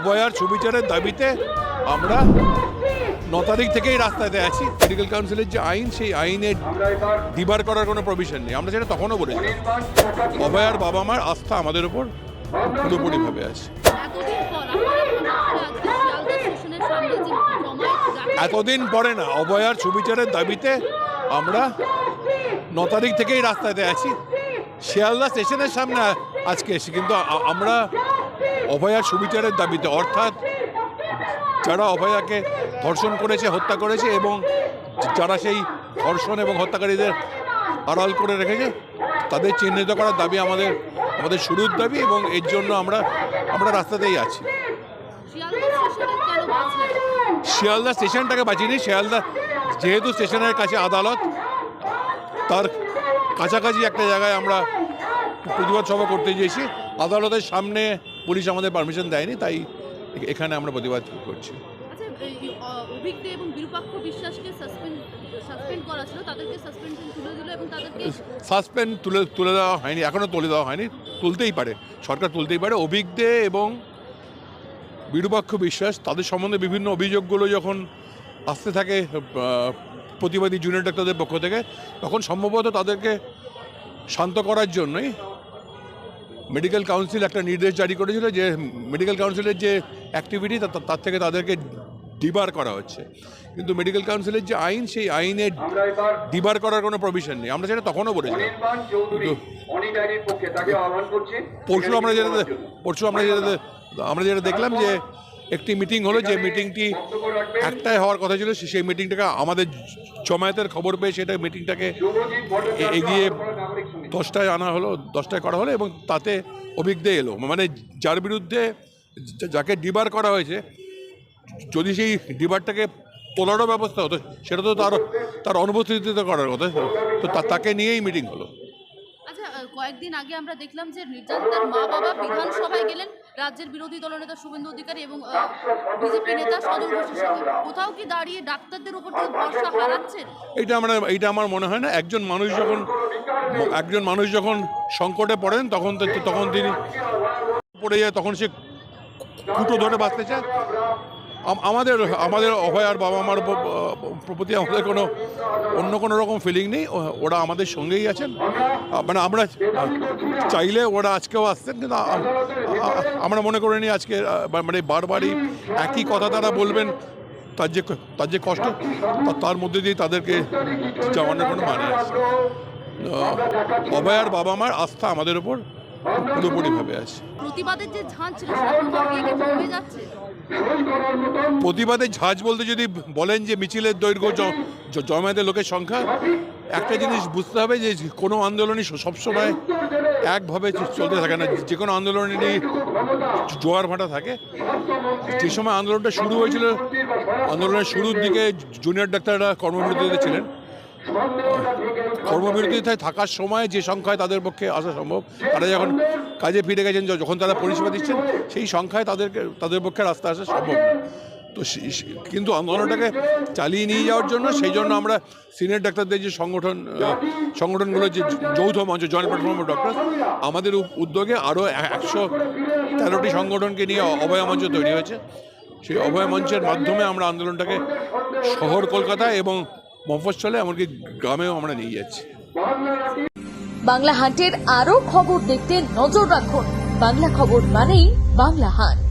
অভয়ার সুবিচারের দাবিতে আমরা 9 তারিখ থেকেই রাস্তাতে আছি। মেডিকেল কাউন্সিলের যে আইন, সেই আইনে ডিবার করার কোনো প্রভিশন নেই। আমরা সেটা তখনও বলেছি, অভয়ার বাবা মার আস্থা আমাদের উপর পুরোপুরিভাবে আছে। এতদিন পরে না, অভয়ার সুবিচারের দাবিতে আমরা 9 তারিখ থেকেই রাস্তাতে আছি। শিয়ালদা স্টেশনের সামনে আজকে এসেছি, কিন্তু আমরা অভয়ার সুবিচারের দাবিতে, অর্থাৎ যারা অভয়াকে ধর্ষণ করেছে, হত্যা করেছে এবং যারা সেই ধর্ষণ এবং হত্যাকারীদের আড়াল করে রেখেছে, তাদের চিহ্নিত করার দাবি আমাদের শুরুর দাবি, এবং এর জন্য আমরা রাস্তাতেই আছি। শিয়ালদা স্টেশনটাকে বাঁচিনি। শিয়ালদা যেহেতু স্টেশনের কাছে আদালত, তার কাছাকাছি একটা জায়গায় আমরা প্রতিবাদ সভা করতে গিয়েছি। আদালতের সামনে পুলিশ আমাদের পারমিশন দেয়নি, তাই এখানে আমরা প্রতিবাদ করছি। সাসপেন্ড তুলে দেওয়া হয়নি, এখনো তুলে দেওয়া হয়নি। তুলতেই পারে, সরকার তুলতেই পারে। অভিজ্ঞ এবং বিরূপাক্ষ বিশ্বাস, তাদের সম্বন্ধে বিভিন্ন অভিযোগগুলো যখন আসতে থাকে প্রতিবাদী জুনিয়র ডাক্তারদের পক্ষ থেকে, তখন সম্ভবত তাদেরকে শান্ত করার জন্যই মেডিকেল কাউন্সিল একটা নির্দেশ জারি করেছিল যে মেডিকেল কাউন্সিলের যে অ্যাক্টিভিটি, তার থেকে তাদেরকে ডিবার করা হচ্ছে। কিন্তু মেডিকেল কাউন্সিলের যে আইন, সেই আইনে ডিবার করার কোনো প্রভিশন নেই। আমরা সেটা তখনও বলেছি। পরশু আমরা যেটা দেখলাম যে একটি মিটিং হলো, যে মিটিংটি একটাই হওয়ার কথা ছিল, সেই মিটিংটাকে আমাদের জমায়েতের খবর পেয়ে সেটা মিটিংটাকে এগিয়ে 10টায় আনা হলো, 10টায় করা হলো, এবং তাতে অভিজ্ঞ এলো। মানে যার বিরুদ্ধে, যাকে ডিবার করা হয়েছে, যদি সেই ডিবারটাকে তোলারও ব্যবস্থা হতো, সেটা তো তার অনুপস্থিতিতে করার কথা, তো তাকে নিয়েই মিটিং হলো। আচ্ছা, কয়েকদিন আগে আমরা দেখলাম যে নির্যাতিতার মা বাবা বিধানসভায় গেলেন রাজ্যের বিরোধী দলনেতা শুভেন্দু অধিকারী এবং বিজেপি নেতা সজল ঘোষের সঙ্গে। কোথাও কি দাঁড়িয়ে ডাক্তারদের উপর ভরসা হারাচ্ছেন? এইটা আমার মনে হয় না। একজন মানুষ যখন সংকটে পড়েন, তখন তিনি পড়ে যায়, তখন সে কুটো ধরে বাঁচতে চায়। আমাদের অভয়ার বাবা মার প্রতি আমাদের অন্য কোনো রকম ফিলিং নেই। ওরা আমাদের সঙ্গেই আছেন। মানে আমরা চাইলে ওরা আজকেও আসতেন, কিন্তু আমরা মনে করিনি আজকে মানে বারবারই একই কথা তারা বলবেন। তার যে কষ্ট, তার মধ্যে দিয়ে তাদেরকে যাওয়ানোর কোনো মানে আছে। অভয়ার বাবা মার আস্থা আমাদের উপর পুরোপুরিভাবে আছে। প্রতিবাদের যে ঝাঁজ ছিল, সেটা কমে যাচ্ছে। প্রতিবাদের ঝাঁজ বলতে যদি বলেন যে মিছিলের দৈর্ঘ্য, জমায়েতের লোকের সংখ্যা, একটা জিনিস বুঝতে হবে যে কোনো আন্দোলনই সবসময় একভাবে চলতে থাকে না। যে কোনো আন্দোলনেরই জোয়ার ভাটা থাকে। যে সময় আন্দোলনটা শুরু হয়েছিল, আন্দোলনের শুরুর দিকে জুনিয়র ডাক্তাররা কর্মবিরতিতে ছিলেন। কর্মবিরতিতে থাকার সময় যে সংখ্যায় তাদের পক্ষে আসা সম্ভব, তারা যখন কাজে ফিরে গেছেন, যখন তারা পরিষেবা দিচ্ছেন, সেই সংখ্যায় তাদের পক্ষে রাস্তা আসা সম্ভব না। তো কিন্তু আন্দোলনটাকে চালিয়ে নিয়ে যাওয়ার জন্য, সেই জন্য আমরা সিনিয়র ডাক্তারদের যে সংগঠনগুলো, যে যৌথ মঞ্চ, জয়েন্ট প্ল্যাটফর্ম অফ ডক্টরস, আমাদের উদ্যোগে আরও 113টি সংগঠনকে নিয়ে অভয় মঞ্চ তৈরি হয়েছে। সেই অভয় মঞ্চের মাধ্যমে আমরা আন্দোলনটাকে শহর কলকাতায় এবং মফস্বলে, এমনকি গ্রামেও আমরা নিয়ে যাচ্ছি। বাংলা হান্টের আরো খবর দেখতে নজর রাখুন। বাংলা খবর মানেই বাংলা হান্ট।